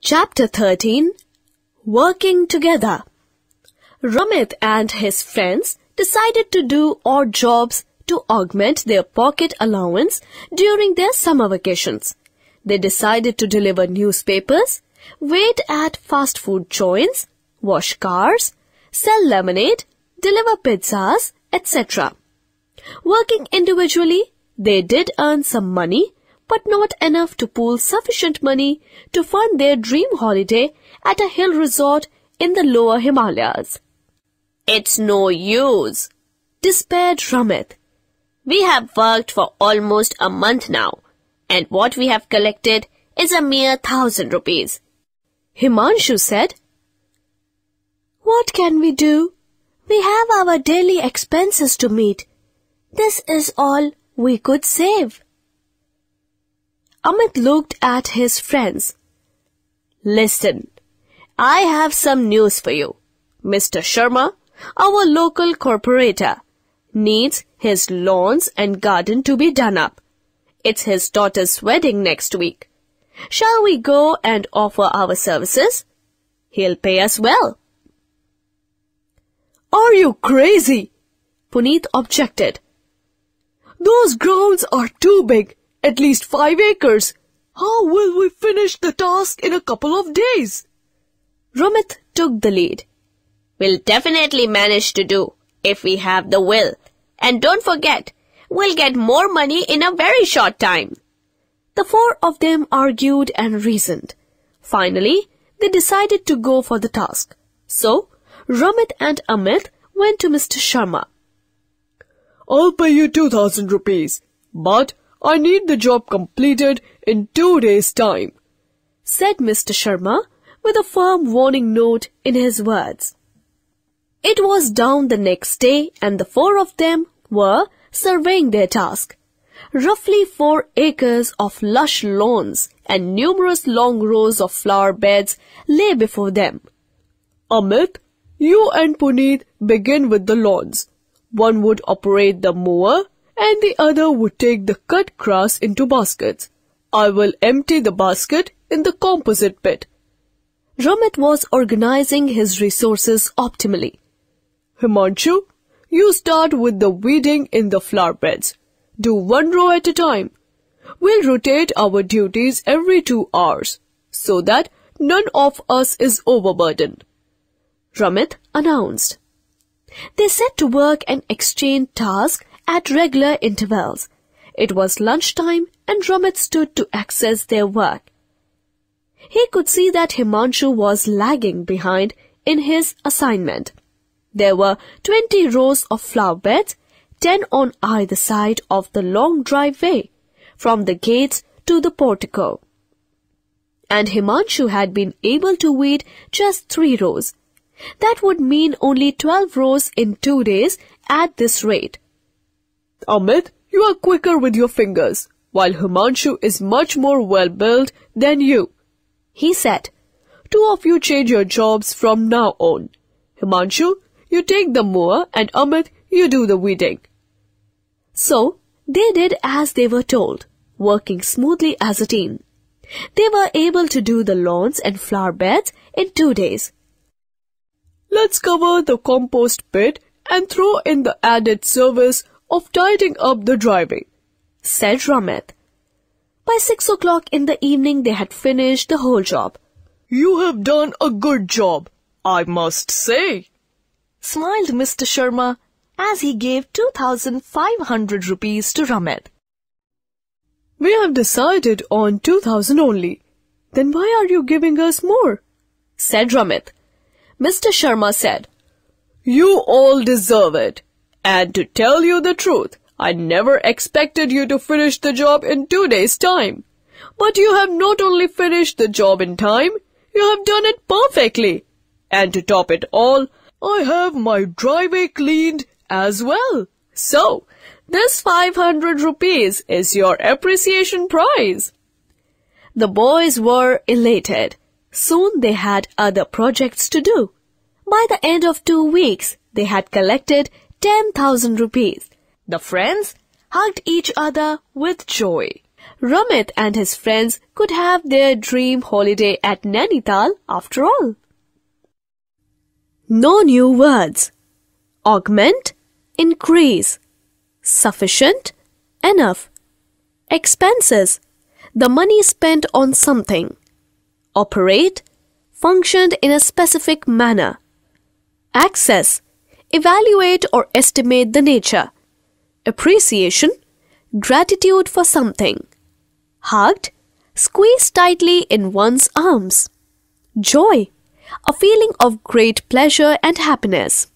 Chapter 13 Working Together. Ramit and his friends decided to do odd jobs to augment their pocket allowance during their summer vacations. They decided to deliver newspapers, wait at fast food joints, wash cars, sell lemonade, deliver pizzas, etc. Working individually, they did earn some money, but not enough to pool sufficient money to fund their dream holiday at a hill resort in the lower Himalayas. It's no use, despaired Ramit. We have worked for almost a month now, and what we have collected is a mere 1,000 rupees. Himanshu said, What can we do? We have our daily expenses to meet. This is all we could save. Amit looked at his friends. Listen, I have some news for you. Mr. Sharma, our local corporator, needs his lawns and garden to be done up. It's his daughter's wedding next week. Shall we go and offer our services? He'll pay us well. Are you crazy? Puneet objected. Those grounds are too big, at least 5 acres. How will we finish the task in a couple of days? Ramit took the lead. We'll definitely manage to do if we have the will. And don't forget, we'll get more money in a very short time. The 4 of them argued and reasoned. Finally, they decided to go for the task. So, Ramit and Amit went to Mr. Sharma. I'll pay you 2,000 rupees, but I need the job completed in 2 days' time, said Mr. Sharma with a firm warning note in his words. It was dawn the next day and the 4 of them were surveying their task. Roughly 4 acres of lush lawns and numerous long rows of flower beds lay before them. Amit, you and Puneet begin with the lawns. One would operate the mower and the other would take the cut grass into baskets. I will empty the basket in the composite pit. Ramit was organizing his resources optimally. Himanshu, you start with the weeding in the flower beds. Do 1 row at a time. We'll rotate our duties every 2 hours so that none of us is overburdened, Ramit announced. They set to work and exchanged tasks at regular intervals. It was lunchtime and Ramit stood to access their work. He could see that Himanshu was lagging behind in his assignment. There were 20 rows of flower beds, 10 on either side of the long driveway, from the gates to the portico. And Himanshu had been able to weed just 3 rows. That would mean only 12 rows in 2 days at this rate. Amit, you are quicker with your fingers, while Himanshu is much more well-built than you, he said. 2 of you change your jobs from now on. Himanshu, you take the mower and Amit, you do the weeding. So, they did as they were told, working smoothly as a team. They were able to do the lawns and flower beds in 2 days. Let's cover the compost pit and throw in the added service of tidying up the driveway, said Ramit. By 6 o'clock in the evening, they had finished the whole job. You have done a good job, I must say, smiled Mr. Sharma as he gave 2,500 rupees to Ramit. We have decided on 2,000 only. Then why are you giving us more? said Ramit. Mr. Sharma said, You all deserve it. And to tell you the truth, I never expected you to finish the job in 2 days' time. But you have not only finished the job in time, you have done it perfectly. And to top it all, I have my driveway cleaned as well. So, this 500 rupees is your appreciation prize. The boys were elated. Soon they had other projects to do. By the end of 2 weeks, they had collected 10,000 rupees. The friends hugged each other with joy. Ramit and his friends could have their dream holiday at Nainital after all. No new words. Augment, increase. Sufficient, enough. Expenses, the money spent on something. Operate, functioned in a specific manner. Access, evaluate or estimate the nature. Appreciation, gratitude for something. Hugged, squeezed tightly in one's arms. Joy, a feeling of great pleasure and happiness.